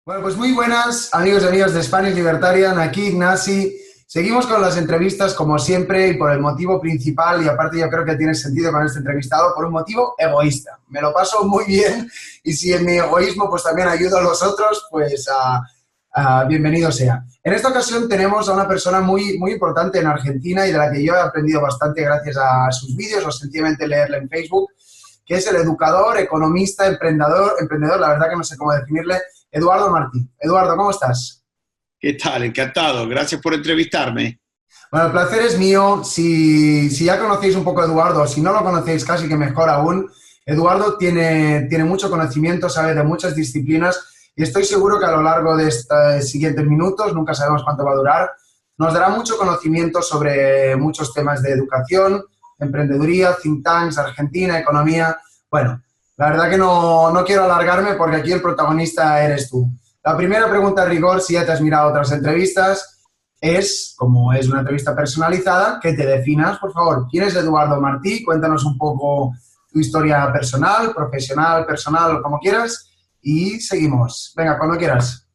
Bueno, pues muy buenas, amigos y amigas de Spanish Libertarian, aquí Ignasi. Seguimos con las entrevistas como siempre y por el motivo principal, y aparte yo creo que tiene sentido con este entrevistado, por un motivo egoísta. Me lo paso muy bien y si en mi egoísmo pues también ayudo a los otros, pues bienvenido sea. En esta ocasión tenemos a una persona muy importante en Argentina y de la que yo he aprendido bastante gracias a sus vídeos, o sencillamente leerle en Facebook, que es el educador, economista, emprendedor, la verdad que no sé cómo definirle, Eduardo Martí. Eduardo, ¿cómo estás? ¿Qué tal? Encantado. Gracias por entrevistarme. Bueno, el placer es mío. Si ya conocéis un poco a Eduardo, si no lo conocéis casi que mejor aún, Eduardo tiene mucho conocimiento, sabe de muchas disciplinas y estoy seguro que a lo largo de estos siguientes minutos, nunca sabemos cuánto va a durar, nos dará mucho conocimiento sobre muchos temas de educación, emprendeduría, think tanks, Argentina, economía. Bueno, la verdad que no quiero alargarme porque aquí el protagonista eres tú. La primera pregunta a rigor, si ya te has mirado otras entrevistas, es, como es una entrevista personalizada, que te definas, por favor. ¿Quién es Eduardo Martí? Cuéntanos un poco tu historia personal, profesional, personal, como quieras, y seguimos. Venga, cuando quieras.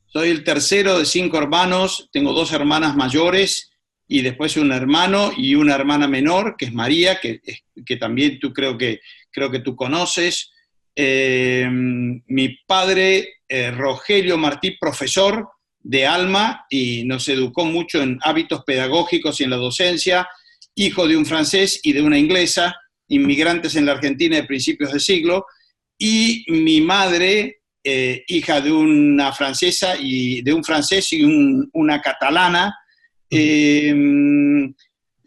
Soy el tercero de 5 hermanos, tengo 2 hermanas mayores y después un hermano y una hermana menor, que es María, que también creo que tú conoces. Mi padre, Rogelio Martí, profesor de Alma, y nos educó mucho en hábitos pedagógicos y en la docencia, hijo de un francés y de una inglesa, inmigrantes en la Argentina de principios de siglo, y mi madre, hija de una francesa y de un francés y una catalana, eh,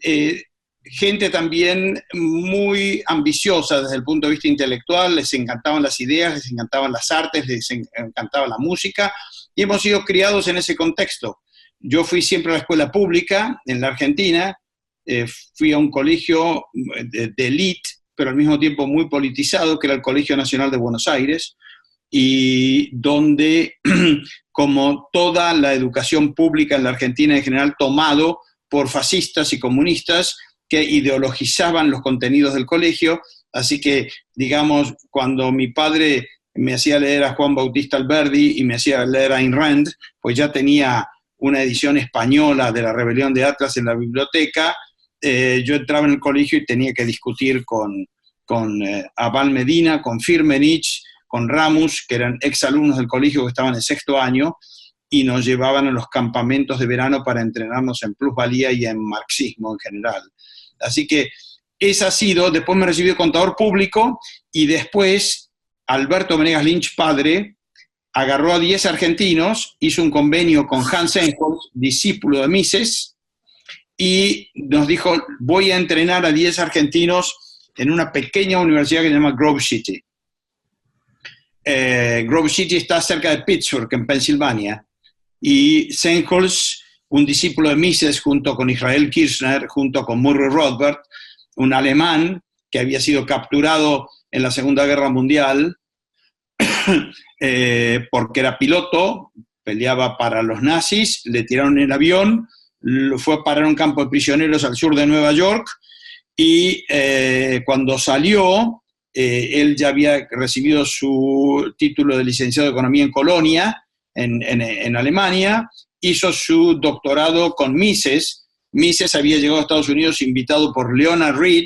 eh, gente también muy ambiciosa desde el punto de vista intelectual, les encantaban las ideas, les encantaban las artes, les encantaba la música, y hemos sido criados en ese contexto. Yo fui siempre a la escuela pública en la Argentina, fui a un colegio de élite, pero al mismo tiempo muy politizado, que era el Colegio Nacional de Buenos Aires, y donde, como toda la educación pública en la Argentina en general, tomado por fascistas y comunistas que ideologizaban los contenidos del colegio, así que, digamos, cuando mi padre me hacía leer a Juan Bautista Alberdi y me hacía leer a Ayn Rand, pues ya tenía una edición española de La Rebelión de Atlas en la biblioteca. Yo entraba en el colegio y tenía que discutir con Abal Medina, con Firmenich, con Ramos, que eran exalumnos del colegio que estaban en 6º año, y nos llevaban a los campamentos de verano para entrenarnos en plusvalía y en marxismo en general. Así que esa ha sido, después me recibí contador público, y después Alberto Venegas Lynch, padre, agarró a 10 argentinos, hizo un convenio con Hans Engels, discípulo de Mises, y nos dijo, voy a entrenar a 10 argentinos en una pequeña universidad que se llama Grove City. Grove City está cerca de Pittsburgh, en Pensilvania, y Seinholz, un discípulo de Mises, junto con Israel Kirchner, junto con Murray Rothbard, un alemán que había sido capturado en la Segunda Guerra Mundial porque era piloto, peleaba para los nazis, le tiraron el avión, lo fue a parar a un campo de prisioneros al sur de Nueva York, y cuando salió, él ya había recibido su título de licenciado de Economía en Colonia, en Alemania, hizo su doctorado con Mises. Mises había llegado a Estados Unidos invitado por Leonard Read,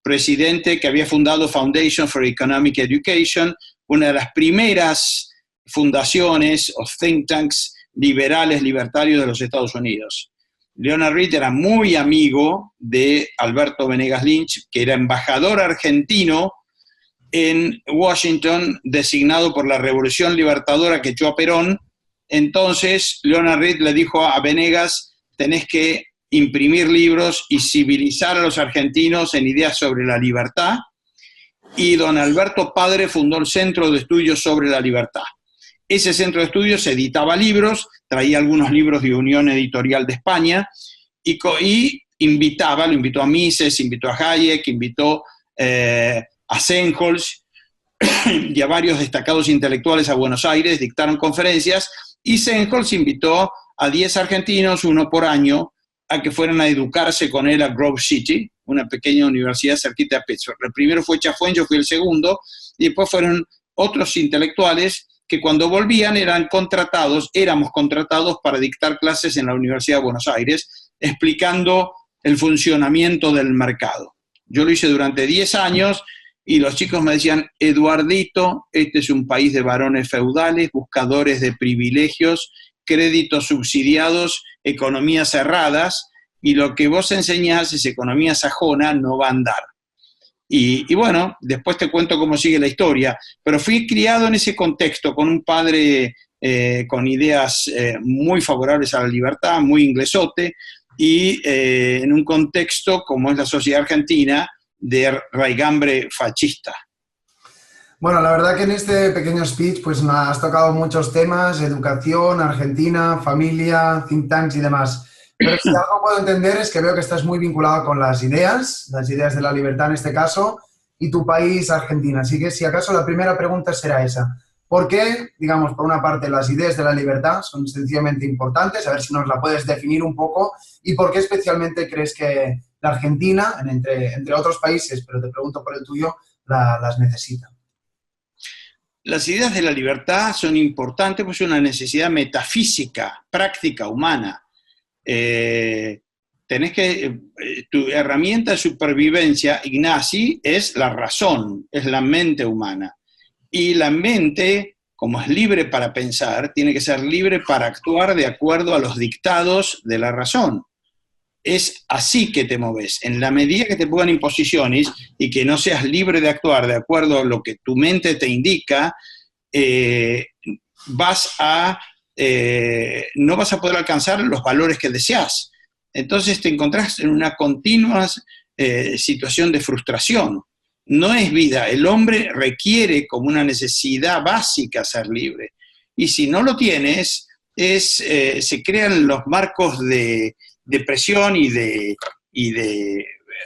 presidente que había fundado Foundation for Economic Education, una de las primeras fundaciones o think tanks liberales, libertarios de los Estados Unidos. Leonard Read era muy amigo de Alberto Venegas Lynch, que era embajador argentino en Washington, designado por la Revolución Libertadora que echó a Perón. Entonces, Leonard Read le dijo a Venegas, tenés que imprimir libros y civilizar a los argentinos en ideas sobre la libertad, y don Alberto padre fundó el Centro de Estudios sobre la Libertad. Ese centro de estudios editaba libros, traía algunos libros de Unión Editorial de España, y lo invitó a Mises, invitó a Hayek, invitó a Seinholz y a varios destacados intelectuales a Buenos Aires, dictaron conferencias, y Seinholz invitó a 10 argentinos, uno por año, a que fueran a educarse con él a Grove City, una pequeña universidad cerquita de Pittsburgh. El primero fue Chafuen, yo fui el segundo, y después fueron otros intelectuales que cuando volvían éramos contratados para dictar clases en la Universidad de Buenos Aires, explicando el funcionamiento del mercado. Yo lo hice durante 10 años y los chicos me decían, Eduardito, este es un país de varones feudales, buscadores de privilegios, créditos subsidiados, economías cerradas, y lo que vos enseñás es economía sajona, no va a andar. Y bueno, después te cuento cómo sigue la historia, pero fui criado en ese contexto, con un padre con ideas muy favorables a la libertad, muy inglesote, y en un contexto como es la sociedad argentina, de raigambre fascista. Bueno, la verdad que en este pequeño speech pues me has tocado muchos temas, educación, Argentina, familia, think tanks y demás. Pero si algo puedo entender es que veo que estás muy vinculado con las ideas de la libertad en este caso, y tu país, Argentina. Así que si acaso la primera pregunta será esa. ¿Por qué, digamos, por una parte las ideas de la libertad son sencillamente importantes? A ver si nos la puedes definir un poco. ¿Y por qué especialmente crees que la Argentina, entre otros países, pero te pregunto por el tuyo, las necesita? Las ideas de la libertad son importantes, pues es una necesidad metafísica, práctica, humana. Tu herramienta de supervivencia, Ignacy, es la razón, es la mente humana. Y la mente, como es libre para pensar, tiene que ser libre para actuar de acuerdo a los dictados de la razón. Es así que te moves. En la medida que te pongan imposiciones y que no seas libre de actuar de acuerdo a lo que tu mente te indica, no vas a poder alcanzar los valores que deseas. Entonces te encontrás en una continua situación de frustración. No es vida. El hombre requiere como una necesidad básica ser libre. Y si no lo tienes, se crean los marcos de depresión y de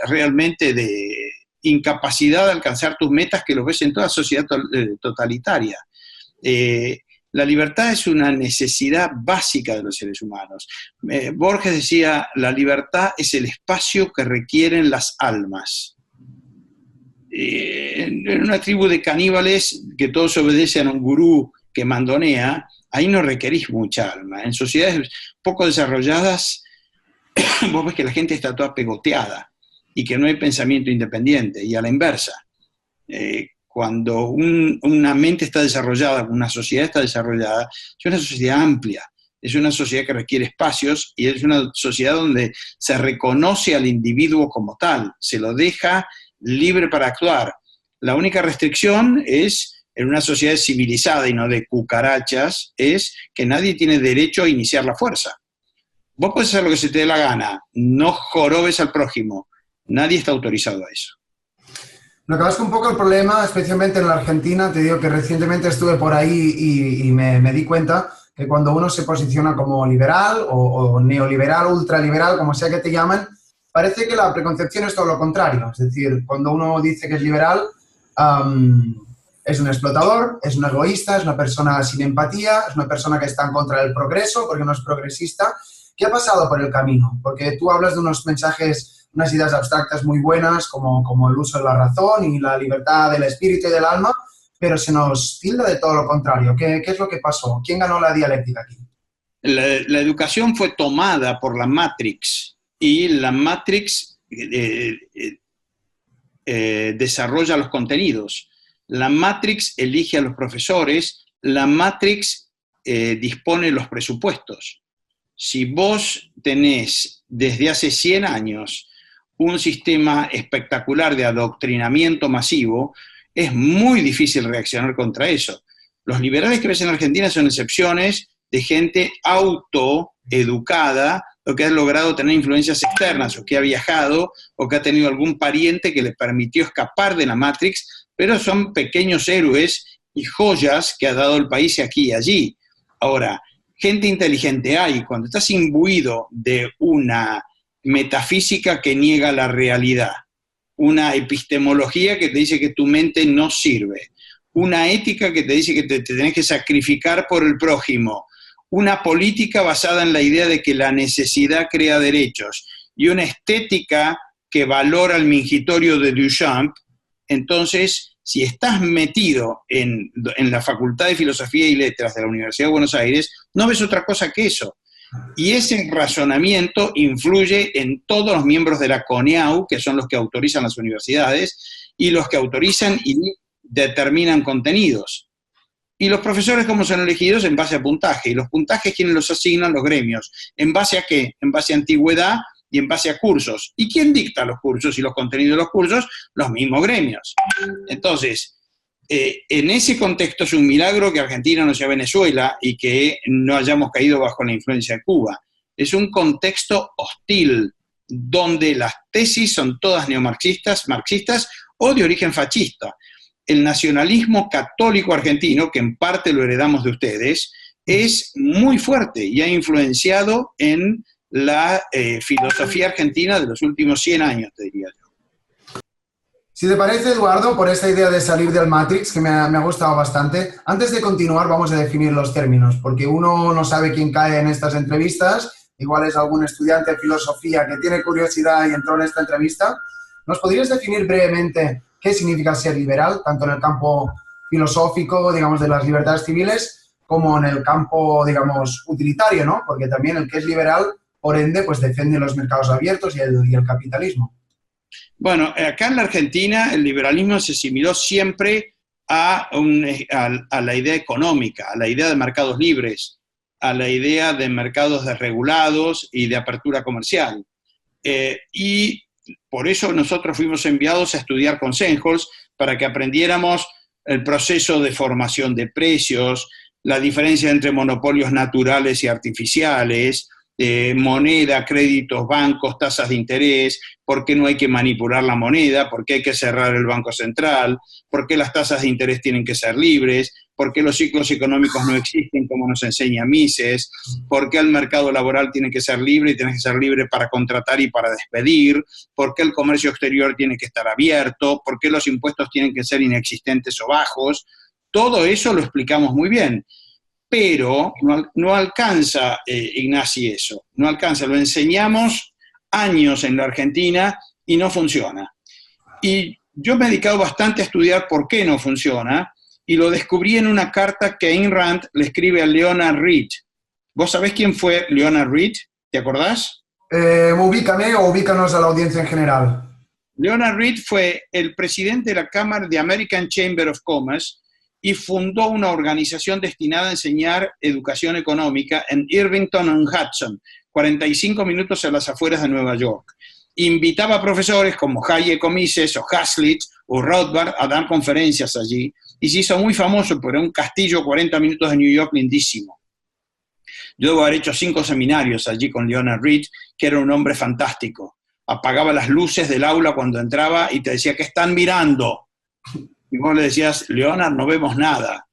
realmente de incapacidad de alcanzar tus metas, que lo ves en toda sociedad totalitaria. La libertad es una necesidad básica de los seres humanos. Borges decía, la libertad es el espacio que requieren las almas. En una tribu de caníbales que todos obedecen a un gurú que mandonea, ahí no requerís mucha alma. En sociedades poco desarrolladas, vos ves que la gente está toda pegoteada y que no hay pensamiento independiente, y a la inversa. Cuando una mente está desarrollada, una sociedad está desarrollada, es una sociedad amplia, es una sociedad que requiere espacios y es una sociedad donde se reconoce al individuo como tal, se lo deja libre para actuar. La única restricción es, en una sociedad civilizada y no de cucarachas, es que nadie tiene derecho a iniciar la fuerza. Vos podés hacer lo que se te dé la gana, no jorobes al prójimo, nadie está autorizado a eso. Lo que pasa es que un poco el problema, especialmente en la Argentina, te digo que recientemente estuve por ahí y me di cuenta que cuando uno se posiciona como liberal o neoliberal, ultraliberal, como sea que te llamen, parece que la preconcepción es todo lo contrario. Es decir, cuando uno dice que es liberal, es un explotador, es un egoísta, es una persona sin empatía, es una persona que está en contra del progreso porque no es progresista. ¿Qué ha pasado por el camino? Porque tú hablas de unos mensajes, unas ideas abstractas muy buenas, como el uso de la razón y la libertad del espíritu y del alma, pero se nos tilda de todo lo contrario. ¿Qué es lo que pasó? ¿Quién ganó la dialéctica aquí? La educación fue tomada por la Matrix, y la Matrix desarrolla los contenidos. La Matrix elige a los profesores, la Matrix dispone los presupuestos. Si vos tenés desde hace 100 años un sistema espectacular de adoctrinamiento masivo, es muy difícil reaccionar contra eso. Los liberales que ves en Argentina son excepciones de gente autoeducada, o que ha logrado tener influencias externas, o que ha viajado, o que ha tenido algún pariente que le permitió escapar de la Matrix, pero son pequeños héroes y joyas que ha dado el país aquí y allí. Ahora, gente inteligente hay, cuando estás imbuido de una metafísica que niega la realidad, una epistemología que te dice que tu mente no sirve, una ética que te dice que te tenés que sacrificar por el prójimo, una política basada en la idea de que la necesidad crea derechos, y una estética que valora el mingitorio de Duchamp, entonces si estás metido en la Facultad de Filosofía y Letras de la Universidad de Buenos Aires, no ves otra cosa que eso. Y ese razonamiento influye en todos los miembros de la CONEAU, que son los que autorizan las universidades, y los que autorizan y determinan contenidos. Y los profesores, ¿cómo son elegidos? En base a puntaje. Y los puntajes, ¿quiénes los asignan? Los gremios. ¿En base a qué? En base a antigüedad y en base a cursos. ¿Y quién dicta los cursos y los contenidos de los cursos? Los mismos gremios. Entonces, en ese contexto es un milagro que Argentina no sea Venezuela y que no hayamos caído bajo la influencia de Cuba. Es un contexto hostil, donde las tesis son todas neomarxistas, marxistas o de origen fascista. El nacionalismo católico argentino, que en parte lo heredamos de ustedes, es muy fuerte y ha influenciado en la filosofía argentina de los últimos 100 años, te diría yo. Si te parece, Eduardo, por esta idea de salir del Matrix, que me ha gustado bastante, antes de continuar vamos a definir los términos, porque uno no sabe quién cae en estas entrevistas, igual es algún estudiante de filosofía que tiene curiosidad y entró en esta entrevista. ¿Nos podrías definir brevemente qué significa ser liberal, tanto en el campo filosófico, digamos, de las libertades civiles, como en el campo, digamos, utilitario, ¿no? Porque también el que es liberal, por ende, pues defiende los mercados abiertos y el capitalismo. Bueno, acá en la Argentina el liberalismo se asimiló siempre a la idea económica, a la idea de mercados libres, a la idea de mercados desregulados y de apertura comercial. Y por eso nosotros fuimos enviados a estudiar con Sennholz para que aprendiéramos el proceso de formación de precios, la diferencia entre monopolios naturales y artificiales, moneda, créditos, bancos, tasas de interés, por qué no hay que manipular la moneda, por qué hay que cerrar el Banco Central, por qué las tasas de interés tienen que ser libres, por qué los ciclos económicos no existen como nos enseña Mises, por qué el mercado laboral tiene que ser libre y tiene que ser libre para contratar y para despedir, por qué el comercio exterior tiene que estar abierto, por qué los impuestos tienen que ser inexistentes o bajos. Todo eso lo explicamos muy bien. Pero no alcanza, Ignacy, eso. No alcanza. Lo enseñamos años en la Argentina y no funciona. Y yo me he dedicado bastante a estudiar por qué no funciona y lo descubrí en una carta que Ayn Rand le escribe a Leonard Read. ¿Vos sabés quién fue Leonard Read? ¿Te acordás? Ubícame o ubícanos a la audiencia en general. Leonard Read fue el presidente de la Cámara de American Chamber of Commerce y fundó una organización destinada a enseñar educación económica en Irvington-on-Hudson, 45 minutos a las afueras de Nueva York. Invitaba a profesores como Hayek o Mises o Hazlitt o Rothbard a dar conferencias allí y se hizo muy famoso por un castillo 40 minutos de New York lindísimo. Yo debo haber hecho 5 seminarios allí con Leonard Read, que era un hombre fantástico. Apagaba las luces del aula cuando entraba y te decía, ¿qué están mirando? Y vos le decías, Leonard, no vemos nada.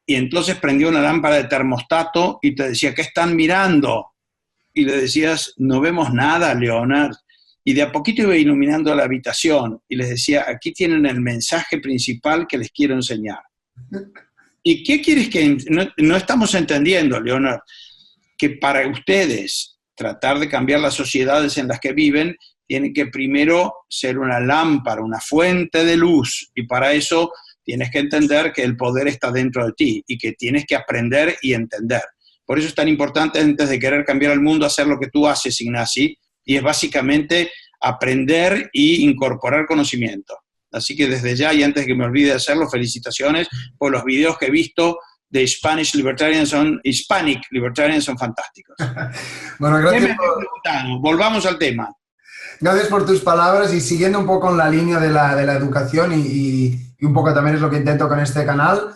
Y entonces prendió una lámpara de termostato y te decía, ¿qué están mirando? Y le decías, no vemos nada, Leonard. Y de a poquito iba iluminando la habitación y les decía, aquí tienen el mensaje principal que les quiero enseñar. ¿Y qué quieres que no estamos entendiendo, Leonard? Que para ustedes tratar de cambiar las sociedades en las que viven, tiene que primero ser una lámpara, una fuente de luz, y para eso tienes que entender que el poder está dentro de ti y que tienes que aprender y entender. Por eso es tan importante, antes de querer cambiar el mundo, hacer lo que tú haces, Ignacy, y es básicamente aprender e incorporar conocimiento. Así que desde ya, y antes de que me olvide de hacerlo, felicitaciones por los videos que he visto de Hispanic Libertarians son fantásticos. Bueno, gracias. Volvamos al tema. Gracias por tus palabras y siguiendo un poco en la línea de la educación y un poco también es lo que intento con este canal.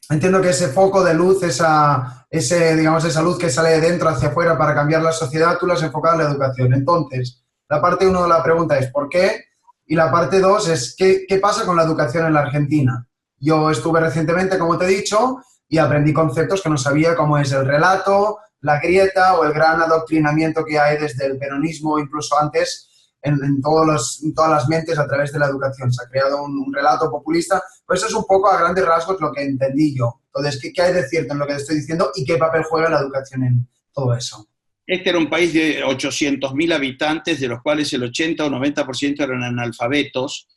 Entiendo que ese foco de luz, esa luz que sale de dentro hacia afuera para cambiar la sociedad, tú lo has enfocado en la educación. Entonces, la parte 1 de la pregunta es ¿por qué? Y la parte 2 es ¿qué pasa con la educación en la Argentina? Yo estuve recientemente, como te he dicho, y aprendí conceptos que no sabía, como es el relato, la grieta o el gran adoctrinamiento que hay desde el peronismo, incluso antes, en todas las mentes a través de la educación. Se ha creado un relato populista. Pues eso es un poco a grandes rasgos lo que entendí yo. Entonces, ¿qué hay de cierto en lo que te estoy diciendo y qué papel juega la educación en todo eso? Este era un país de 800.000 habitantes, de los cuales el 80 o 90% eran analfabetos,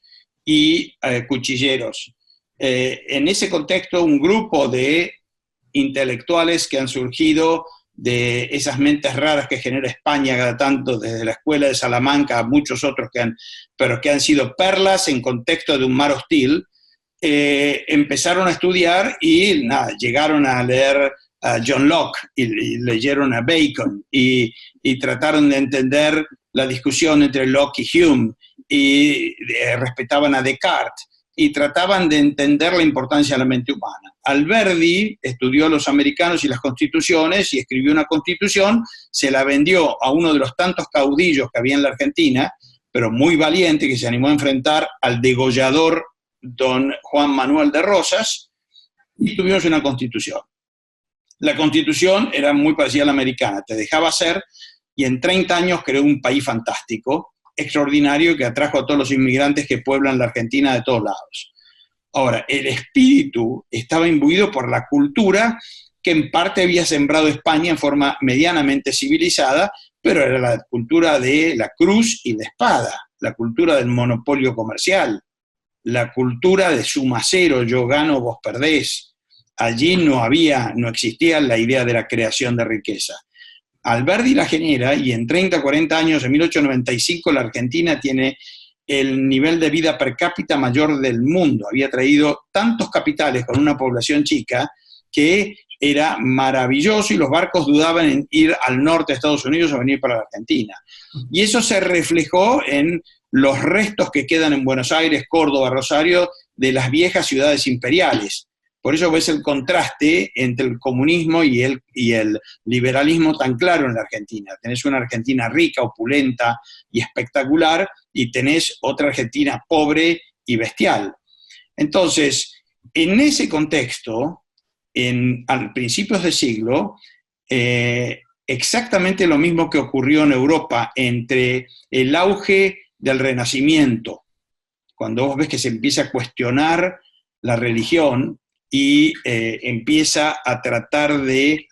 y cuchilleros. En ese contexto, un grupo de intelectuales que han surgido de esas mentes raras que genera España cada tanto, desde la Escuela de Salamanca a muchos otros pero que han sido perlas en contexto de un mar hostil, empezaron a estudiar y nada, llegaron a leer a John Locke y leyeron a Bacon y trataron de entender la discusión entre Locke y Hume y respetaban a Descartes y trataban de entender la importancia de la mente humana. Alberdi estudió a los americanos y las constituciones y escribió una constitución, se la vendió a uno de los tantos caudillos que había en la Argentina, pero muy valiente, que se animó a enfrentar al degollador don Juan Manuel de Rosas, y tuvimos una constitución. La constitución era muy parecida a la americana, te dejaba hacer, y en 30 años creó un país fantástico, extraordinario, que atrajo a todos los inmigrantes que pueblan la Argentina de todos lados. Ahora, el espíritu estaba imbuido por la cultura que en parte había sembrado España en forma medianamente civilizada, pero era la cultura de la cruz y la espada, la cultura del monopolio comercial, la cultura de suma cero, yo gano, vos perdés. Allí no existía la idea de la creación de riqueza. Alberdi la genera y en 30, 40 años, en 1895, la Argentina tiene el nivel de vida per cápita mayor del mundo. Había traído tantos capitales con una población chica que era maravilloso y los barcos dudaban en ir al norte de Estados Unidos o venir para la Argentina. Y eso se reflejó en los restos que quedan en Buenos Aires, Córdoba, Rosario, de las viejas ciudades imperiales. Por eso ves el contraste entre el comunismo y el liberalismo tan claro en la Argentina. Tenés una Argentina rica, opulenta y espectacular, y tenés otra Argentina pobre y bestial. Entonces, en ese contexto, a principios de siglo, exactamente lo mismo que ocurrió en Europa entre el auge del Renacimiento, cuando vos ves que se empieza a cuestionar la religión, y empieza a tratar de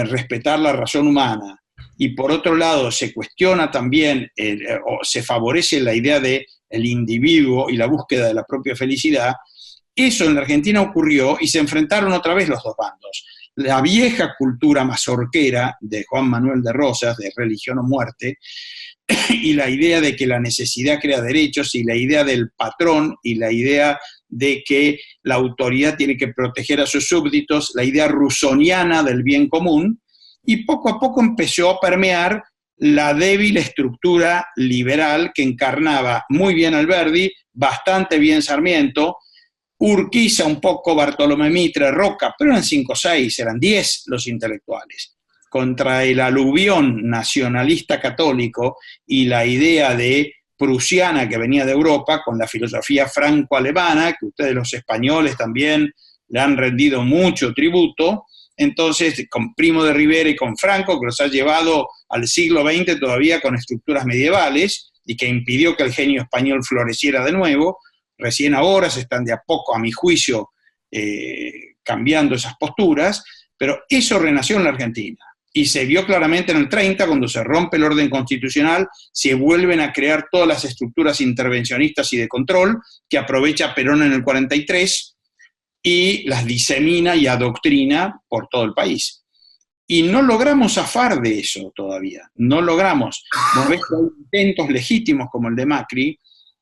respetar la razón humana. Y por otro lado, se cuestiona también, o se favorece la idea del individuo y la búsqueda de la propia felicidad. Eso en la Argentina ocurrió y se enfrentaron otra vez los dos bandos. La vieja cultura mazorquera de Juan Manuel de Rosas, de religión o muerte, y la idea de que la necesidad crea derechos, y la idea del patrón, y la idea de que la autoridad tiene que proteger a sus súbditos, la idea rusoniana del bien común, y poco a poco empezó a permear la débil estructura liberal que encarnaba muy bien Alberdi, bastante bien Sarmiento, Urquiza un poco, Bartolomé Mitre, Roca, pero eran 5 o 6, eran 10 los intelectuales, contra el aluvión nacionalista católico y la idea de prusiana que venía de Europa, con la filosofía franco-alemana, que ustedes los españoles también le han rendido mucho tributo. Entonces, con Primo de Rivera y con Franco, que los ha llevado al siglo XX todavía con estructuras medievales y que impidió que el genio español floreciera de nuevo, recién ahora se están de a poco, a mi juicio, cambiando esas posturas, pero eso renació en la Argentina. Y se vio claramente en el 30, cuando se rompe el orden constitucional, se vuelven a crear todas las estructuras intervencionistas y de control que aprovecha Perón en el 43 y las disemina y adoctrina por todo el país. Y no logramos zafar de eso todavía, no logramos. Nos ves que hay intentos legítimos como el de Macri,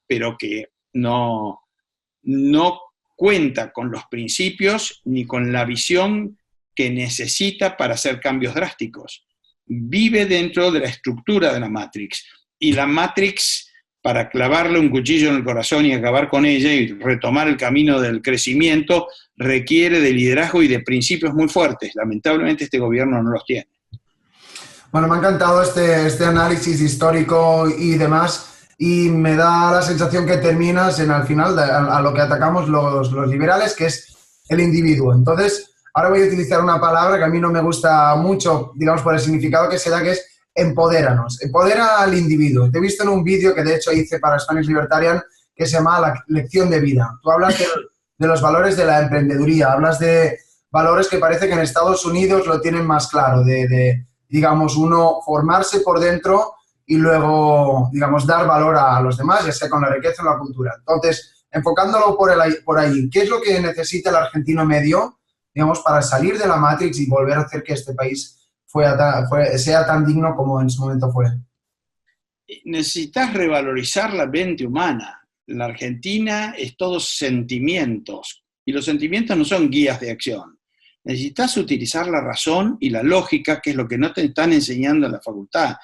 pero que no cuenta con los principios ni con la visión que necesita para hacer cambios drásticos. Vive dentro de la estructura de la Matrix. Y la Matrix, para clavarle un cuchillo en el corazón y acabar con ella y retomar el camino del crecimiento, requiere de liderazgo y de principios muy fuertes. Lamentablemente este gobierno no los tiene. Bueno, me ha encantado este análisis histórico y demás, y me da la sensación que terminas al final a lo que atacamos los liberales, que es el individuo. Entonces, ahora voy a utilizar una palabra que a mí no me gusta mucho, digamos, por el significado que se da, que es empodéranos. Empodera al individuo. Te he visto en un vídeo que de hecho hice para Spanish Libertarian que se llama La lección de vida. Tú hablas de los valores de la emprendeduría, hablas de valores que parece que en Estados Unidos lo tienen más claro, digamos, uno formarse por dentro y luego, digamos, dar valor a los demás, ya sea con la riqueza o la cultura. Entonces, enfocándolo por ahí, ¿qué es lo que necesita el argentino medio, digamos, para salir de la Matrix y volver a hacer que este país sea tan digno como en su momento fue? Necesitas revalorizar la mente humana. La Argentina es todo sentimientos, y los sentimientos no son guías de acción. Necesitas utilizar la razón y la lógica, que es lo que no te están enseñando en la facultad.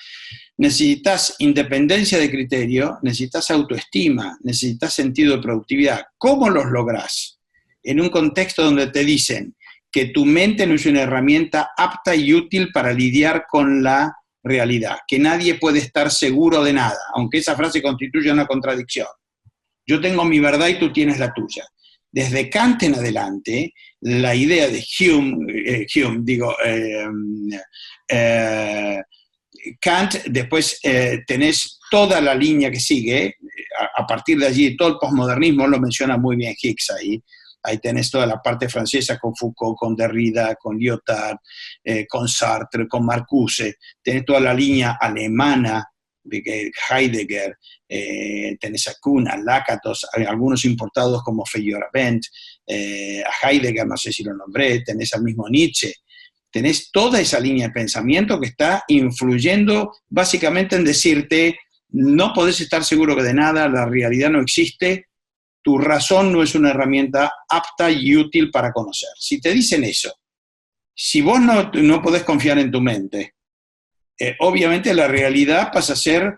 Necesitas independencia de criterio, necesitas autoestima, necesitas sentido de productividad. ¿Cómo los lográs? En un contexto donde te dicen que tu mente no es una herramienta apta y útil para lidiar con la realidad, que nadie puede estar seguro de nada, aunque esa frase constituye una contradicción. Yo tengo mi verdad y tú tienes la tuya. Desde Kant en adelante, la idea de Kant, después tenés toda la línea que sigue, a partir de allí todo el posmodernismo lo menciona muy bien Hicks ahí. Ahí tenés toda la parte francesa con Foucault, con Derrida, con Lyotard, con Sartre, con Marcuse. Tenés toda la línea alemana, de Heidegger, tenés a Kuhn, a Lakatos, algunos importados como Feyerabend, a Heidegger, no sé si lo nombré, tenés al mismo Nietzsche. Tenés toda esa línea de pensamiento que está influyendo básicamente en decirte, no podés estar seguro de nada, la realidad no existe, tu razón no es una herramienta apta y útil para conocer. Si te dicen eso, si vos no podés confiar en tu mente, obviamente la realidad pasa a ser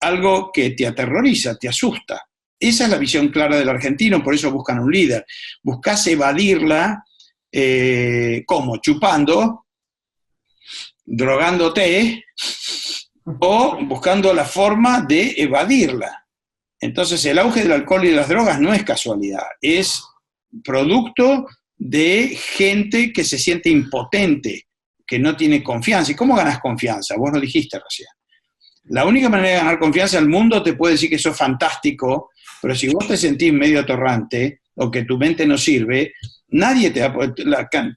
algo que te aterroriza, te asusta. Esa es la visión clara del argentino, por eso buscan un líder. Buscás evadirla, ¿cómo? Chupando, drogándote o buscando la forma de evadirla. Entonces el auge del alcohol y de las drogas no es casualidad, es producto de gente que se siente impotente, que no tiene confianza. ¿Y cómo ganas confianza? Vos lo dijiste recién. La única manera de ganar confianza, el mundo te puede decir que sos fantástico, pero si vos te sentís medio atorrante o que tu mente no sirve, nadie te va a poder...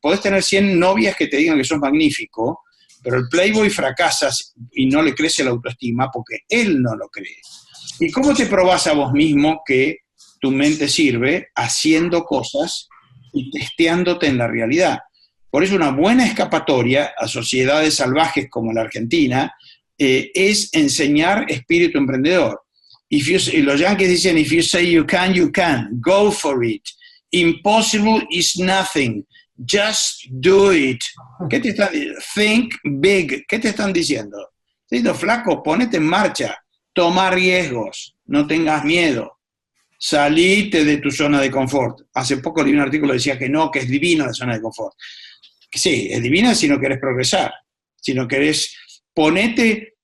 Podés tener 100 novias que te digan que sos magnífico, pero el playboy fracasa y no le crece la autoestima porque él no lo cree. ¿Y cómo te probás a vos mismo que tu mente sirve? Haciendo cosas y testeándote en la realidad. Por eso una buena escapatoria a sociedades salvajes como la Argentina es enseñar espíritu emprendedor. Los yankees dicen, if you say you can, go for it. Impossible is nothing, just do it. ¿Qué te están diciendo? Think big. ¿Qué te están diciendo? Te diciendo, flaco, ponete en marcha. Toma riesgos, no tengas miedo, salite de tu zona de confort. Hace poco leí un artículo que decía que no, que es divino la zona de confort. Sí, es divina si no querés progresar, si no querés, ponete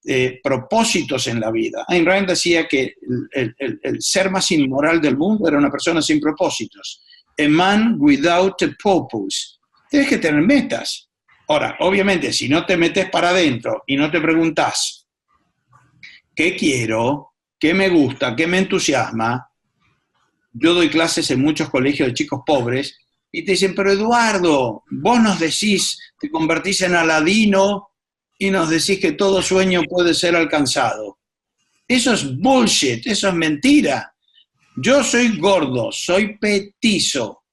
propósitos en la vida. Ayn Rand decía que el ser más inmoral del mundo era una persona sin propósitos. A man without a purpose. Tienes que tener metas. Ahora, obviamente, si no te metes para adentro y no te preguntás ¿qué quiero? ¿Qué me gusta? ¿Qué me entusiasma? Yo doy clases en muchos colegios de chicos pobres y te dicen, pero Eduardo, vos nos decís, te convertís en Aladino y nos decís que todo sueño puede ser alcanzado. Eso es bullshit, eso es mentira. Yo soy gordo, soy petizo,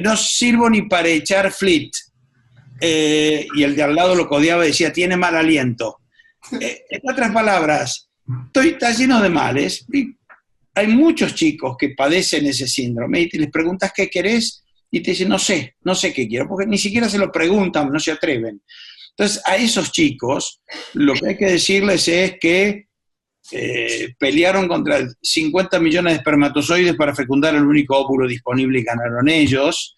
no sirvo ni para echar flit. Y el de al lado lo codeaba y decía, tiene mal aliento. En otras palabras, está lleno de males. Hay muchos chicos que padecen ese síndrome y les preguntas qué querés y te dicen no sé qué quiero, porque ni siquiera se lo preguntan, no se atreven. Entonces, a esos chicos lo que hay que decirles es que pelearon contra 50 millones de espermatozoides para fecundar el único óvulo disponible y ganaron ellos,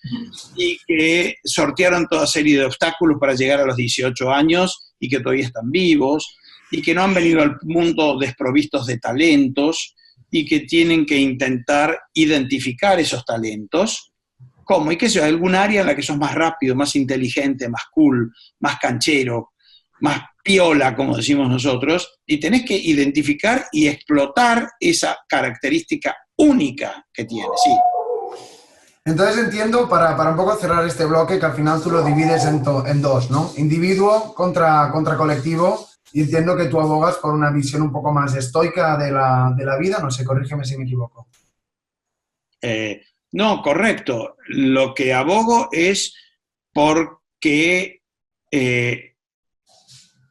y que sortearon toda serie de obstáculos para llegar a los 18 años y que todavía están vivos, y que no han venido al mundo desprovistos de talentos y que tienen que intentar identificar esos talentos. ¿Cómo? Y que sea algún área en la que sos más rápido, más inteligente, más cool, más canchero, más piola, como decimos nosotros, y tenés que identificar y explotar esa característica única que tiene, sí. Entonces entiendo, para un poco cerrar este bloque, que al final tú lo divides en dos, ¿no? Individuo contra colectivo, Y entiendo que tú abogas por una visión un poco más estoica de la vida, no sé, corrígeme si me equivoco. No, correcto. Lo que abogo es porque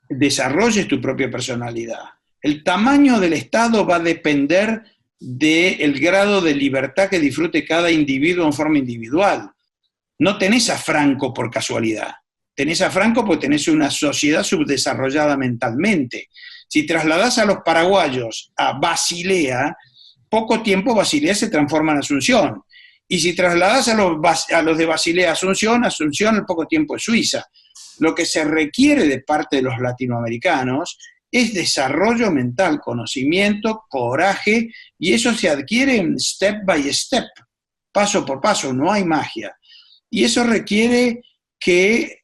desarrolles tu propia personalidad. El tamaño del Estado va a depender del grado de libertad que disfrute cada individuo en forma individual. No tenés a Franco por casualidad. Tenés a Franco porque tenés una sociedad subdesarrollada mentalmente. Si trasladás a los paraguayos a Basilea, poco tiempo Basilea se transforma en Asunción. Y si trasladás a los de Basilea a Asunción, Asunción en poco tiempo es Suiza. Lo que se requiere de parte de los latinoamericanos es desarrollo mental, conocimiento, coraje, y eso se adquiere step by step, paso por paso, no hay magia. Y eso requiere que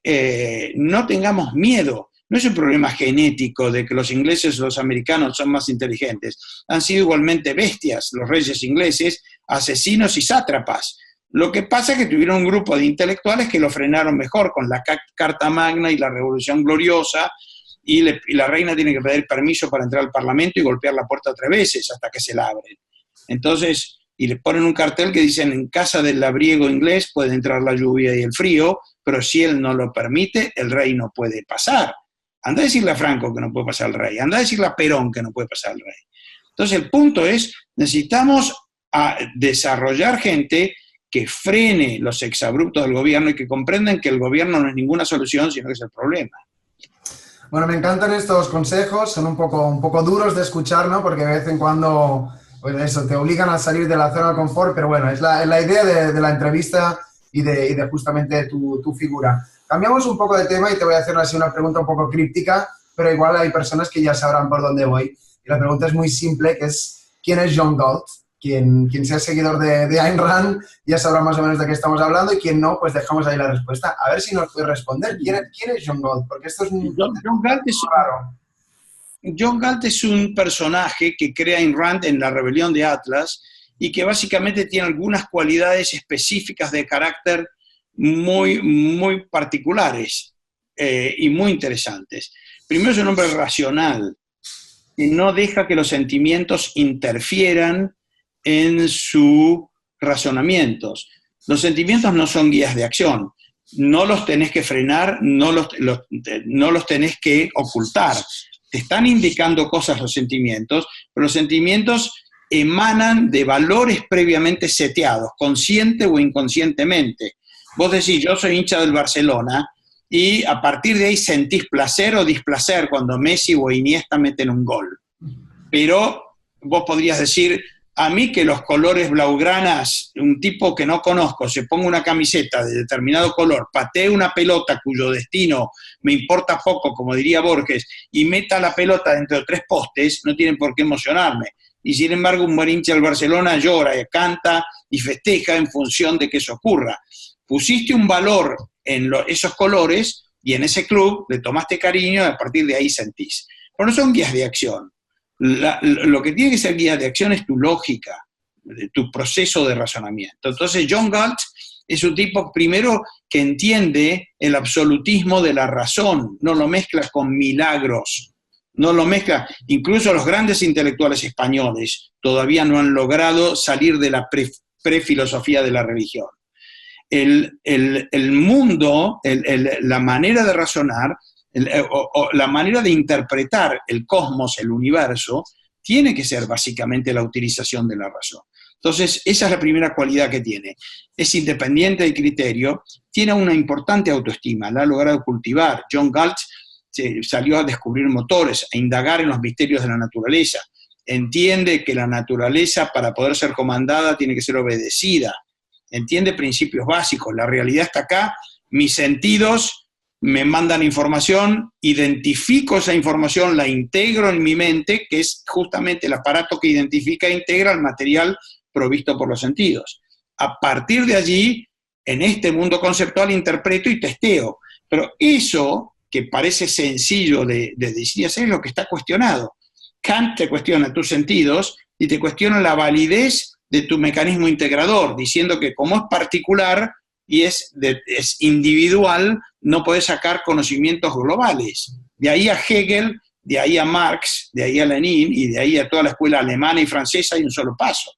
no tengamos miedo. No es un problema genético de que los ingleses o los americanos son más inteligentes. Han sido igualmente bestias los reyes ingleses, asesinos y sátrapas. Lo que pasa es que tuvieron un grupo de intelectuales que lo frenaron mejor con la Carta Magna y la Revolución Gloriosa, y la reina tiene que pedir permiso para entrar al Parlamento y golpear la puerta 3 veces hasta que se la abren. Entonces, y le ponen un cartel que dicen: en casa del labriego inglés puede entrar la lluvia y el frío, pero si él no lo permite, el rey no puede pasar. Anda a decirle a Franco que no puede pasar el rey, anda a decirle a Perón que no puede pasar el rey. Entonces el punto es, necesitamos desarrollar gente que frene los exabruptos del gobierno y que comprendan que el gobierno no es ninguna solución, sino que es el problema. Bueno, me encantan estos consejos, son un poco duros de escuchar, ¿no? Porque de vez en cuando, pues eso, te obligan a salir de la zona de confort, pero bueno, es la idea de la entrevista y de justamente tu figura. Cambiamos un poco de tema y te voy a hacer así una pregunta un poco críptica, pero igual hay personas que ya sabrán por dónde voy. Y la pregunta es muy simple, que es: ¿quién es John Galt? Quien sea seguidor de Ayn Rand ya sabrá más o menos de qué estamos hablando, y quien no, pues dejamos ahí la respuesta. A ver si nos puede responder. ¿Quién es John Galt? Porque esto es John Galt es raro. John Galt es un personaje que crea Ayn Rand en La Rebelión de Atlas y que básicamente tiene algunas cualidades específicas de carácter muy, muy particulares y muy interesantes. Primero, es un hombre racional, que no deja que los sentimientos interfieran en sus razonamientos. Los sentimientos no son guías de acción, no los tenés que frenar, no los tenés que ocultar. Te están indicando cosas los sentimientos, pero los sentimientos emanan de valores previamente seteados, consciente o inconscientemente. Vos decís: yo soy hincha del Barcelona, y a partir de ahí sentís placer o displacer cuando Messi o Iniesta meten un gol. Pero vos podrías decir: a mí que los colores blaugranas, un tipo que no conozco, se ponga una camiseta de determinado color, patee una pelota cuyo destino me importa poco, como diría Borges, y meta la pelota dentro de 3 postes, no tienen por qué emocionarme. Y sin embargo, un buen hincha del Barcelona llora, canta y festeja en función de que eso ocurra. Pusiste un valor en esos colores y en ese club le tomaste cariño, y a partir de ahí sentís. Pero no son guías de acción. Lo que tiene que ser guía de acción es tu lógica, tu proceso de razonamiento. Entonces John Galt es un tipo, primero, que entiende el absolutismo de la razón, no lo mezcla con milagros, no lo mezcla. Incluso los grandes intelectuales españoles todavía no han logrado salir de la prefilosofía de la religión. El mundo, la manera de razonar, la manera de interpretar el cosmos, el universo, tiene que ser básicamente la utilización de la razón. Entonces, esa es la primera cualidad que tiene. Es independiente del criterio, tiene una importante autoestima, la ha logrado cultivar. John Galt salió a descubrir motores, a indagar en los misterios de la naturaleza. Entiende que la naturaleza, para poder ser comandada, tiene que ser obedecida. Entiende principios básicos. La realidad está acá, mis sentidos me mandan información, identifico esa información, la integro en mi mente, que es justamente el aparato que identifica e integra el material provisto por los sentidos. A partir de allí, en este mundo conceptual, interpreto y testeo. Pero eso, que parece sencillo de decir, es lo que está cuestionado. Kant te cuestiona tus sentidos y te cuestiona la validez de tu mecanismo integrador, diciendo que como es particular y es individual, no podés sacar conocimientos globales. De ahí a Hegel de ahí a Marx, de ahí a Lenin y de ahí a toda la escuela alemana y francesa hay un solo paso.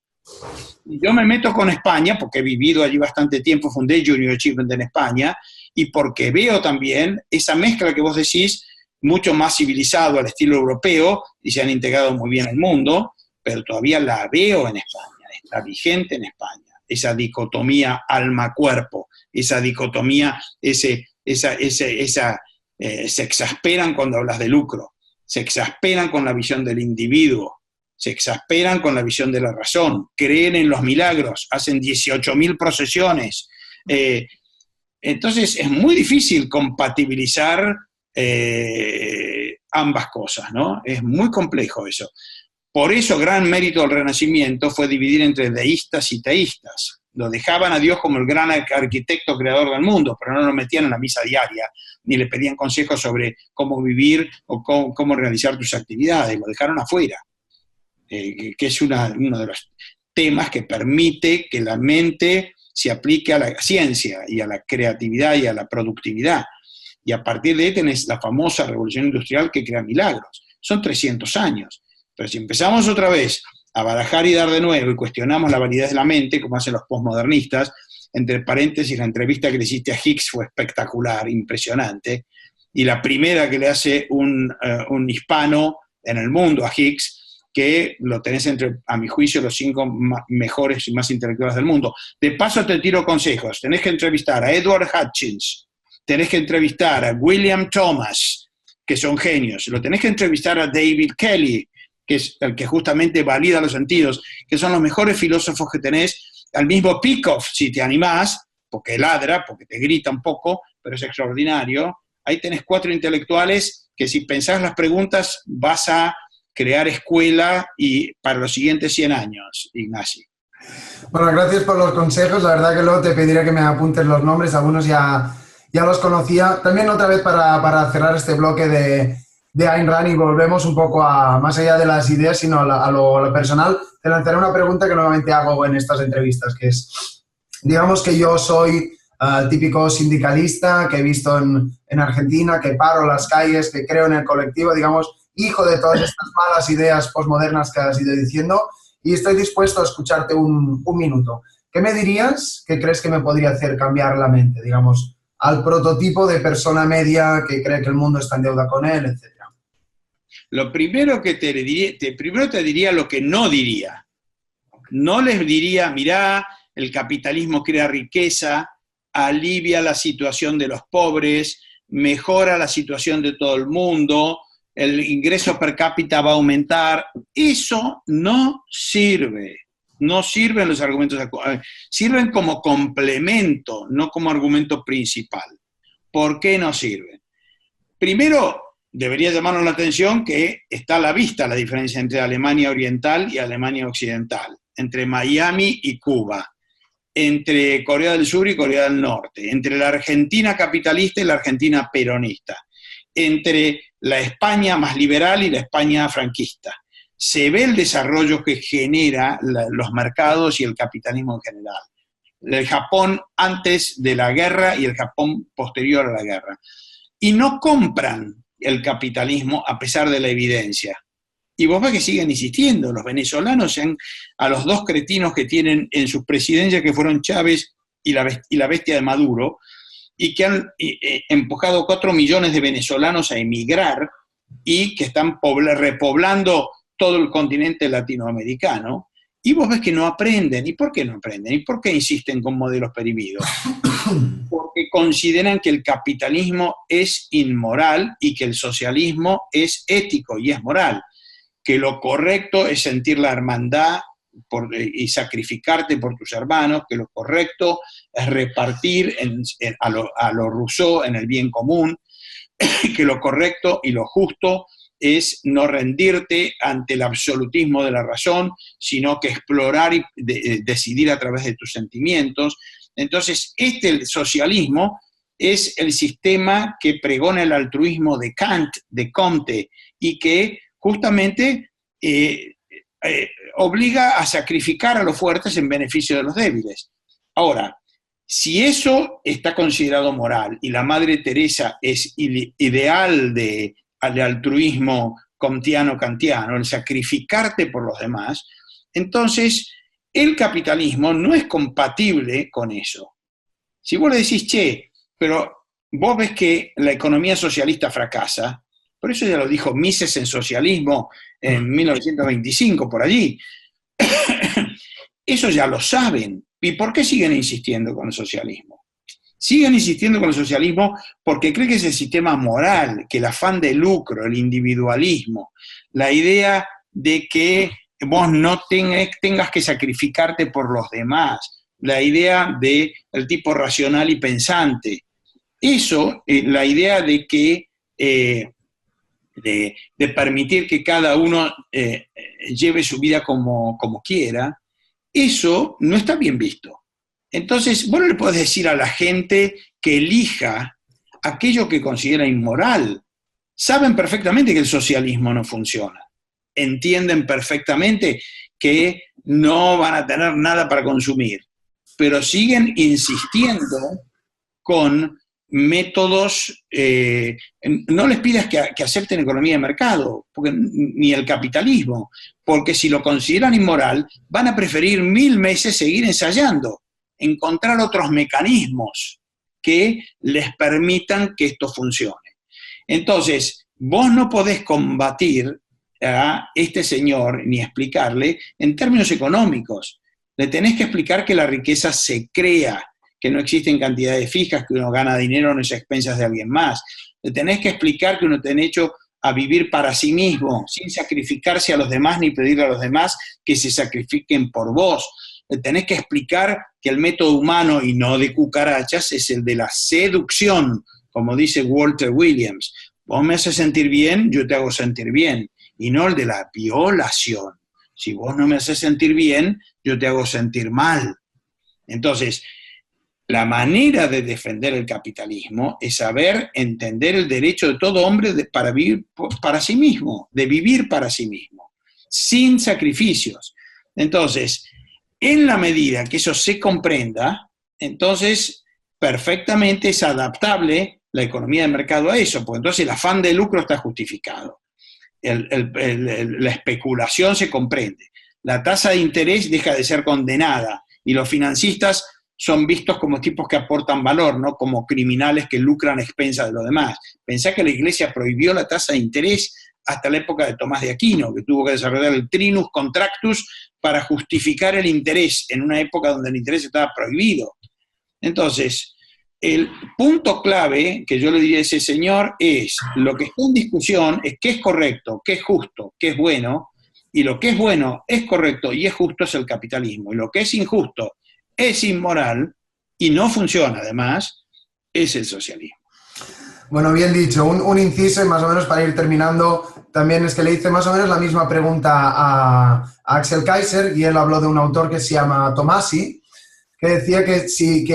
Y yo me meto con España porque he vivido allí bastante tiempo, fundé Junior Achievement en España, y porque veo también esa mezcla que vos decís, mucho más civilizado al estilo europeo, y se han integrado muy bien al mundo, pero todavía la veo en España, está vigente en España, esa dicotomía alma-cuerpo, esa dicotomía, se exasperan cuando hablas de lucro, se exasperan con la visión del individuo, se exasperan con la visión de la razón, creen en los milagros, hacen 18.000 procesiones. Entonces es muy difícil compatibilizar ambas cosas, ¿no? Es muy complejo eso. Por eso gran mérito del Renacimiento fue dividir entre deístas y teístas. Lo dejaban a Dios como el gran arquitecto creador del mundo, pero no lo metían en la misa diaria, ni le pedían consejos sobre cómo vivir o cómo realizar tus actividades, lo dejaron afuera. Que es uno de los temas que permite que la mente se aplique a la ciencia y a la creatividad y a la productividad. Y a partir de ahí tenés la famosa revolución industrial que crea milagros. Son 300 años. Pero si empezamos otra vez a barajar y dar de nuevo y cuestionamos la validez de la mente, como hacen los postmodernistas, entre paréntesis, la entrevista que le hiciste a Higgs fue espectacular, impresionante, y la primera que le hace un hispano en el mundo a Higgs, que lo tenés entre, a mi juicio, los 5 mejores y más intelectuales del mundo. De paso te tiro consejos. Tenés que entrevistar a Edward Hutchins, tenés que entrevistar a William Thomas, que son genios. Lo tenés que entrevistar a David Kelly, que es el que justamente valida los sentidos, que son los mejores filósofos que tenés. Al mismo Peikoff, si te animás, porque ladra, porque te grita un poco, pero es extraordinario. Ahí tenés 4 intelectuales que si pensás las preguntas vas a crear escuela y para los siguientes 100 años, Ignacio. Bueno, gracias por los consejos. La verdad que luego te pediré que me apuntes los nombres. Algunos ya los conocía. También otra vez para cerrar este bloque de Ayn Rand y volvemos un poco a más allá de las ideas, sino a lo personal, te lanzaré una pregunta que normalmente hago en estas entrevistas, que es, digamos que yo soy típico sindicalista que he visto en Argentina, que paro las calles, que creo en el colectivo, digamos, hijo de todas estas malas ideas postmodernas que has ido diciendo, y estoy dispuesto a escucharte un minuto. ¿Qué me dirías que crees que me podría hacer cambiar la mente, digamos, al prototipo de persona media que cree que el mundo está en deuda con él, etcétera? Lo primero que primero te diría lo que no diría. No les diría, mirá, el capitalismo crea riqueza, alivia la situación de los pobres, mejora la situación de todo el mundo, el ingreso per cápita va a aumentar. Eso no sirve. No sirven los argumentos, sirven como complemento, no como argumento principal. ¿Por qué no sirven? Primero, debería llamarnos la atención que está a la vista la diferencia entre Alemania Oriental y Alemania Occidental, entre Miami y Cuba, entre Corea del Sur y Corea del Norte, entre la Argentina capitalista y la Argentina peronista, entre la España más liberal y la España franquista. Se ve el desarrollo que genera los mercados y el capitalismo en general. El Japón antes de la guerra y el Japón posterior a la guerra. Y no compran el capitalismo a pesar de la evidencia. Y vos ves que siguen insistiendo. Los venezolanos, a los 2 cretinos que tienen en sus presidencias, que fueron Chávez y la bestia de Maduro, y que han empujado 4 millones de venezolanos a emigrar y que están repoblando todo el continente latinoamericano, y vos ves que no aprenden. ¿Y por qué no aprenden? ¿Y por qué insisten con modelos perimidos? Porque consideran que el capitalismo es inmoral y que el socialismo es ético y es moral, que lo correcto es sentir la hermandad y sacrificarte por tus hermanos, que lo correcto es repartir a lo Rousseau en el bien común, que lo correcto y lo justo es no rendirte ante el absolutismo de la razón, sino que explorar y decidir a través de tus sentimientos. Entonces, el socialismo es el sistema que pregona el altruismo de Kant, de Comte, y que justamente obliga a sacrificar a los fuertes en beneficio de los débiles. Ahora, si eso está considerado moral y la Madre Teresa es ideal de altruismo comtiano-kantiano, el sacrificarte por los demás, entonces el capitalismo no es compatible con eso. Si vos le decís, che, pero vos ves que la economía socialista fracasa, por eso ya lo dijo Mises en Socialismo en 1925, por allí. Eso ya lo saben. ¿Y por qué siguen insistiendo con el socialismo? Siguen insistiendo con el socialismo porque creen que es el sistema moral, que el afán de lucro, el individualismo, la idea de que vos no tengas que sacrificarte por los demás, la idea del tipo racional y pensante. Eso, la idea de que de permitir que cada uno lleve su vida como quiera, eso no está bien visto. Entonces, vos no le podés decir a la gente que elija aquello que considera inmoral. Saben perfectamente que el socialismo no funciona. Entienden perfectamente que no van a tener nada para consumir, pero siguen insistiendo con métodos. No les pidas que acepten economía de mercado, ni el capitalismo, porque si lo consideran inmoral, van a preferir 1000 veces seguir ensayando, encontrar otros mecanismos que les permitan que esto funcione. Entonces, vos no podés combatir a este señor ni explicarle en términos económicos. Le tenés que explicar que la riqueza se crea, que no existen cantidades fijas, que uno gana dinero en las expensas de alguien más. Le tenés que explicar que uno tiene derecho a vivir para sí mismo, sin sacrificarse a los demás ni pedirle a los demás que se sacrifiquen por vos. Le tenés que explicar que el método humano, y no de cucarachas, es el de la seducción, como dice Walter Williams. Vos me haces sentir bien, yo te hago sentir bien, y no el de la violación. Si vos no me haces sentir bien, yo te hago sentir mal. Entonces, la manera de defender el capitalismo es saber entender el derecho de todo hombre para vivir para sí mismo, de vivir para sí mismo, sin sacrificios. Entonces, en la medida que eso se comprenda, entonces perfectamente es adaptable la economía de mercado a eso, porque entonces el afán de lucro está justificado. La especulación se comprende. La tasa de interés deja de ser condenada y los financistas son vistos como tipos que aportan valor, no como criminales que lucran a expensas de los demás. Pensá que la Iglesia prohibió la tasa de interés hasta la época de Tomás de Aquino, que tuvo que desarrollar el trinus contractus para justificar el interés en una época donde el interés estaba prohibido. Entonces, el punto clave que yo le diría a ese señor es, lo que está en discusión es qué es correcto, qué es justo, qué es bueno, y lo que es bueno, es correcto y es justo es el capitalismo, y lo que es injusto, es inmoral, y no funciona además, es el socialismo. Bueno, bien dicho. Un inciso, y más o menos para ir terminando, también es que le hice más o menos la misma pregunta a Axel Kaiser, y él habló de un autor que se llama Tomasi, que decía que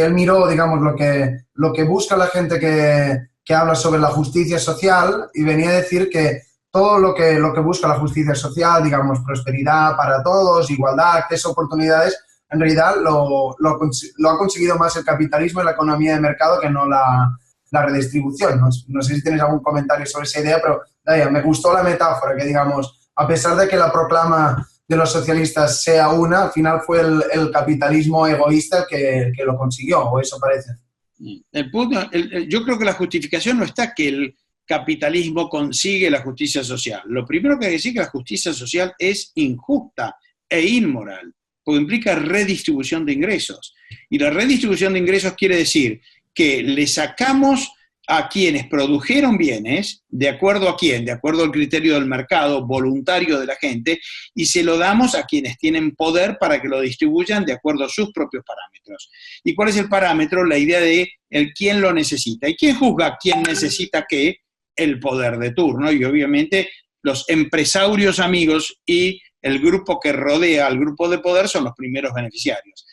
él miró, digamos, lo que busca la gente que habla sobre la justicia social, y venía a decir que todo lo que busca la justicia social, digamos, prosperidad para todos, igualdad, acceso a oportunidades, en realidad lo ha conseguido más el capitalismo y la economía de mercado que no la redistribución. No sé si tienes algún comentario sobre esa idea, pero me gustó la metáfora, que digamos, a pesar de que la proclama de los socialistas sea una, al final fue el capitalismo egoísta que lo consiguió, o eso parece. Yo creo que la justificación no está que el capitalismo consigue la justicia social. Lo primero que hay que decir es que la justicia social es injusta e inmoral, porque implica redistribución de ingresos. Y la redistribución de ingresos quiere decir que le sacamos a quienes produjeron bienes, ¿de acuerdo a quién? De acuerdo al criterio del mercado voluntario de la gente, y se lo damos a quienes tienen poder para que lo distribuyan de acuerdo a sus propios parámetros. ¿Y cuál es el parámetro? La idea de el quién lo necesita. ¿Y quién juzga quién necesita qué? El poder de turno, y obviamente los empresarios amigos y el grupo que rodea al grupo de poder son los primeros beneficiarios.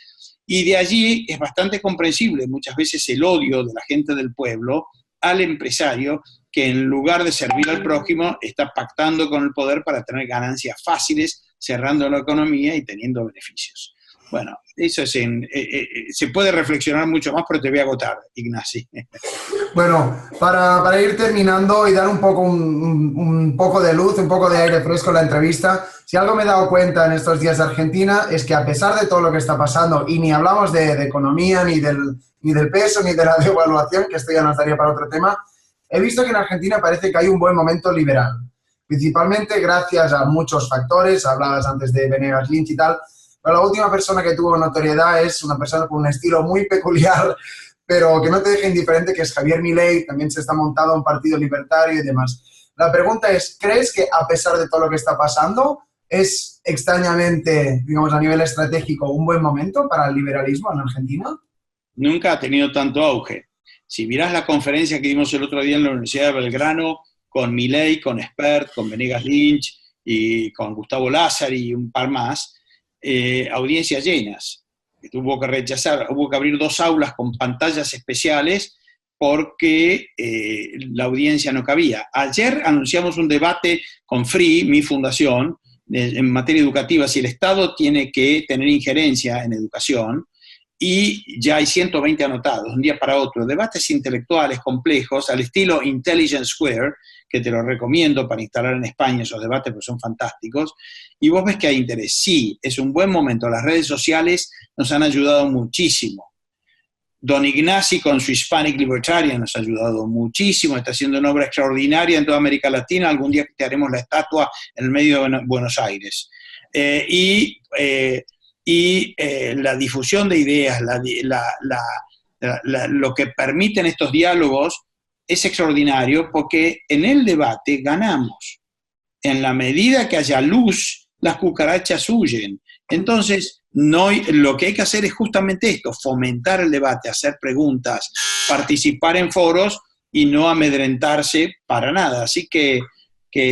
Y de allí es bastante comprensible muchas veces el odio de la gente del pueblo al empresario que en lugar de servir al prójimo está pactando con el poder para tener ganancias fáciles, cerrando la economía y teniendo beneficios. Bueno, eso es se puede reflexionar mucho más, pero te voy a agotar, Ignacy. Bueno, para ir terminando y dar un poco, un poco de luz, un poco de aire fresco en la entrevista, si algo me he dado cuenta en estos días de Argentina es que a pesar de todo lo que está pasando, y ni hablamos de economía, ni del peso, ni de la devaluación, que esto ya nos daría para otro tema, he visto que en Argentina parece que hay un buen momento liberal, principalmente gracias a muchos factores, hablabas antes de Venegas Lynch y tal, pero la última persona que tuvo notoriedad es una persona con un estilo muy peculiar, pero que no te deja indiferente, que es Javier Milei, también se está montando un partido libertario y demás. La pregunta es, ¿crees que a pesar de todo lo que está pasando, es extrañamente, digamos, a nivel estratégico, un buen momento para el liberalismo en Argentina? Nunca ha tenido tanto auge. Si mirás la conferencia que dimos el otro día en la Universidad de Belgrano, con Milei, con Spert, con Venegas Lynch y con Gustavo Lázari y un par más, audiencias llenas. Hubo que rechazar, hubo que abrir 2 aulas con pantallas especiales porque la audiencia no cabía. Ayer anunciamos un debate con FREE, mi fundación, en materia educativa, si el Estado tiene que tener injerencia en educación, y ya hay 120 anotados, de un día para otro, debates intelectuales complejos al estilo Intelligence Square, que te lo recomiendo para instalar en España esos debates, porque son fantásticos, y vos ves que hay interés. Sí, es un buen momento, las redes sociales nos han ayudado muchísimo. Don Ignasi con su Hispanic Libertarian nos ha ayudado muchísimo, está haciendo una obra extraordinaria en toda América Latina, algún día te haremos la estatua en el medio de Buenos Aires. La difusión de ideas, lo que permiten estos diálogos es extraordinario porque en el debate ganamos. En la medida que haya luz, las cucarachas huyen. Entonces, lo que hay que hacer es justamente esto, fomentar el debate, hacer preguntas, participar en foros y no amedrentarse para nada. Así que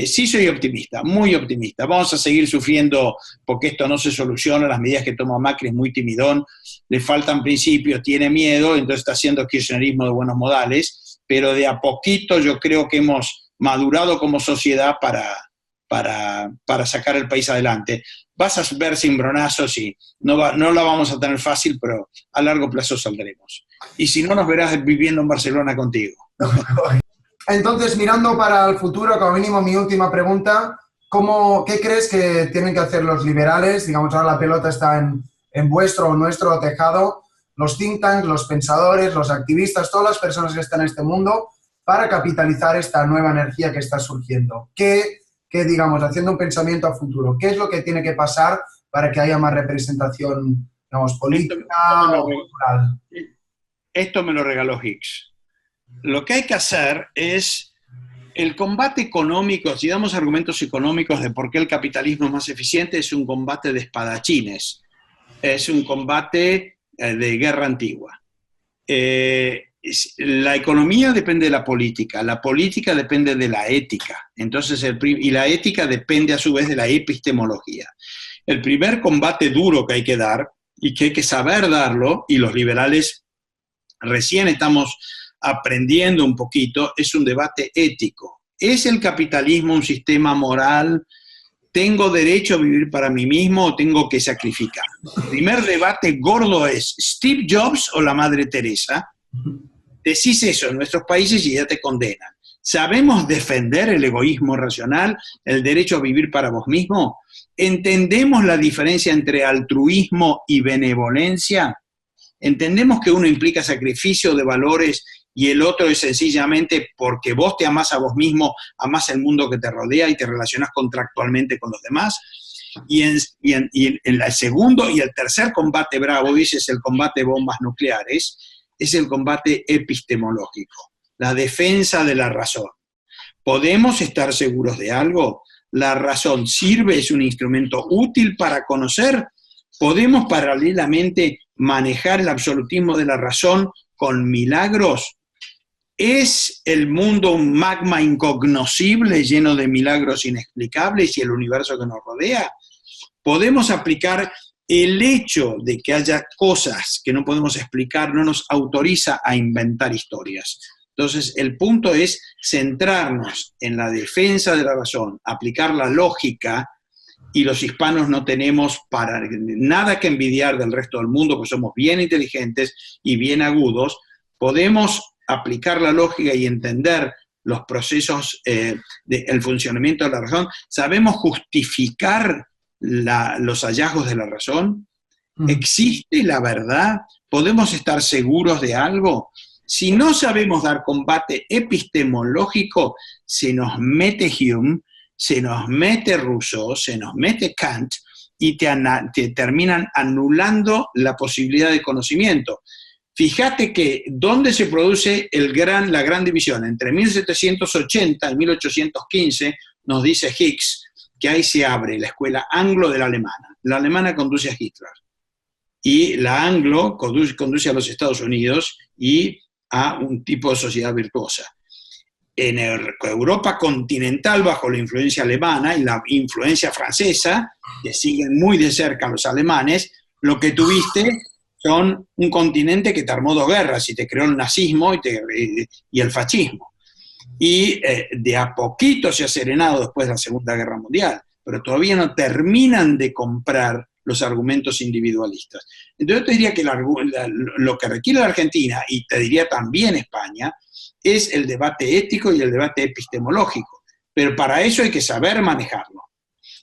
sí soy optimista, muy optimista. Vamos a seguir sufriendo porque esto no se soluciona, las medidas que toma Macri es muy timidón, le faltan principios, tiene miedo, entonces está haciendo kirchnerismo de buenos modales, pero de a poquito yo creo que hemos madurado como sociedad para sacar el país adelante. Vas a ver cimbronazos y no la vamos a tener fácil, pero a largo plazo saldremos. Y si no, nos verás viviendo en Barcelona contigo. Entonces, mirando para el futuro, como mínimo mi última pregunta, ¿qué crees que tienen que hacer los liberales? Digamos, ahora la pelota está en vuestro o nuestro tejado, los think tanks, los pensadores, los activistas, todas las personas que están en este mundo, para capitalizar esta nueva energía que está surgiendo. ¿Qué digamos, haciendo un pensamiento a futuro, qué es lo que tiene que pasar para que haya más representación, digamos, política o cultural? Esto me lo regaló Hicks. Lo que hay que hacer es el combate económico, si damos argumentos económicos de por qué el capitalismo es más eficiente, es un combate de espadachines, es un combate de guerra antigua. La economía depende de la política depende de la ética, entonces y la ética depende a su vez de la epistemología. El primer combate duro que hay que dar, y que hay que saber darlo, y los liberales recién estamos aprendiendo un poquito, es un debate ético. ¿Es el capitalismo un sistema moral? ¿Tengo derecho a vivir para mí mismo o tengo que sacrificar? El primer debate gordo es ¿Steve Jobs o la Madre Teresa? Decís eso en nuestros países y ya te condenan. ¿Sabemos defender el egoísmo racional, el derecho a vivir para vos mismo? ¿Entendemos la diferencia entre altruismo y benevolencia? ¿Entendemos que uno implica sacrificio de valores y el otro es sencillamente porque vos te amás a vos mismo, amás el mundo que te rodea y te relacionás contractualmente con los demás? Y en el segundo y el tercer combate bravo, ese es el combate de bombas nucleares, es el combate epistemológico, la defensa de la razón. ¿Podemos estar seguros de algo? ¿La razón sirve? ¿Es un instrumento útil para conocer? ¿Podemos paralelamente manejar el absolutismo de la razón con milagros? ¿Es el mundo un magma incognoscible lleno de milagros inexplicables y el universo que nos rodea? ¿Podemos aplicar el hecho de que haya cosas que no podemos explicar, no nos autoriza a inventar historias? Entonces, el punto es centrarnos en la defensa de la razón, aplicar la lógica, y los hispanos no tenemos para nada que envidiar del resto del mundo, porque somos bien inteligentes y bien agudos. Podemos aplicar la lógica y entender los procesos, el funcionamiento de la razón, sabemos justificar los hallazgos de la razón, existe la verdad, podemos estar seguros de algo. Si no sabemos dar combate epistemológico, se nos mete Hume, se nos mete Rousseau, se nos mete Kant, y te terminan anulando la posibilidad de conocimiento. Fíjate que ¿dónde se produce la gran división? Entre 1780 y 1815, nos dice Hicks, que ahí se abre la escuela anglo de la alemana. La alemana conduce a Hitler, y la anglo conduce a los Estados Unidos y a un tipo de sociedad virtuosa. En Europa continental, bajo la influencia alemana y la influencia francesa, que siguen muy de cerca los alemanes, lo que tuviste son un continente que te armó dos guerras y te creó el nazismo y el fascismo. Y de a poquito se ha serenado después de la Segunda Guerra Mundial, pero todavía no terminan de comprar los argumentos individualistas. Entonces yo te diría que lo que requiere la Argentina, y te diría también España, es el debate ético y el debate epistemológico, pero para eso hay que saber manejarlo.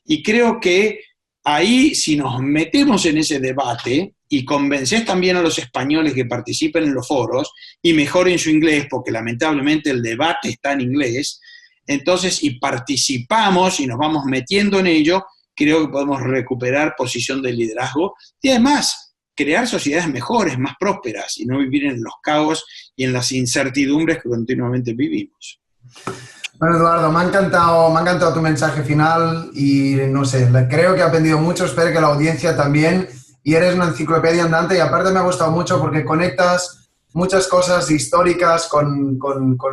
Y creo que ahí, si nos metemos en ese debate y convences también a los españoles que participen en los foros y mejoren su inglés, porque lamentablemente el debate está en inglés, entonces, y participamos y nos vamos metiendo en ello, creo que podemos recuperar posición de liderazgo y además crear sociedades mejores, más prósperas, y no vivir en los caos y en las incertidumbres que continuamente vivimos. Bueno, Eduardo, me ha encantado tu mensaje final y no sé, creo que he aprendido mucho, espero que la audiencia también, y eres una enciclopedia andante, y aparte me ha gustado mucho porque conectas muchas cosas históricas con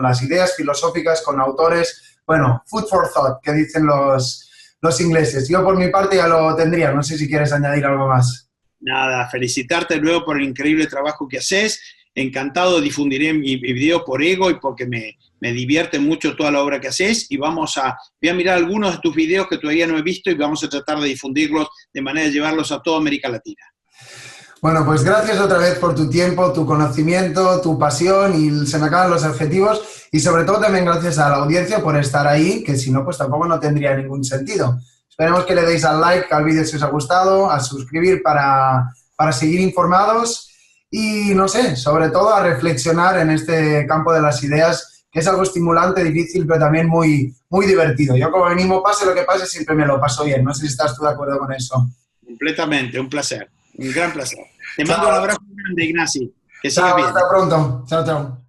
las ideas filosóficas, con autores, bueno, food for thought, que dicen los ingleses. Yo por mi parte ya lo tendría, no sé si quieres añadir algo más. Nada, felicitarte de nuevo por el increíble trabajo que haces. Encantado, difundiré mi video por ego y porque me divierte mucho toda la obra que haces, y voy a mirar algunos de tus videos que todavía no he visto y vamos a tratar de difundirlos de manera de llevarlos a toda América Latina. Bueno, pues gracias otra vez por tu tiempo, tu conocimiento, tu pasión, y se me acaban los adjetivos, y sobre todo también gracias a la audiencia por estar ahí, que si no, pues tampoco no tendría ningún sentido. Esperemos que le deis al like al vídeo si os ha gustado, a suscribir para seguir informados y, no sé, sobre todo a reflexionar en este campo de las ideas, que es algo estimulante, difícil, pero también muy, muy divertido. Yo como venimos, pase lo que pase, siempre me lo paso bien. No sé si estás tú de acuerdo con eso. Completamente, un placer, un gran placer. Te mando un abrazo grande, Ignacio. Que sigas bien. Hasta pronto. Chao, chao.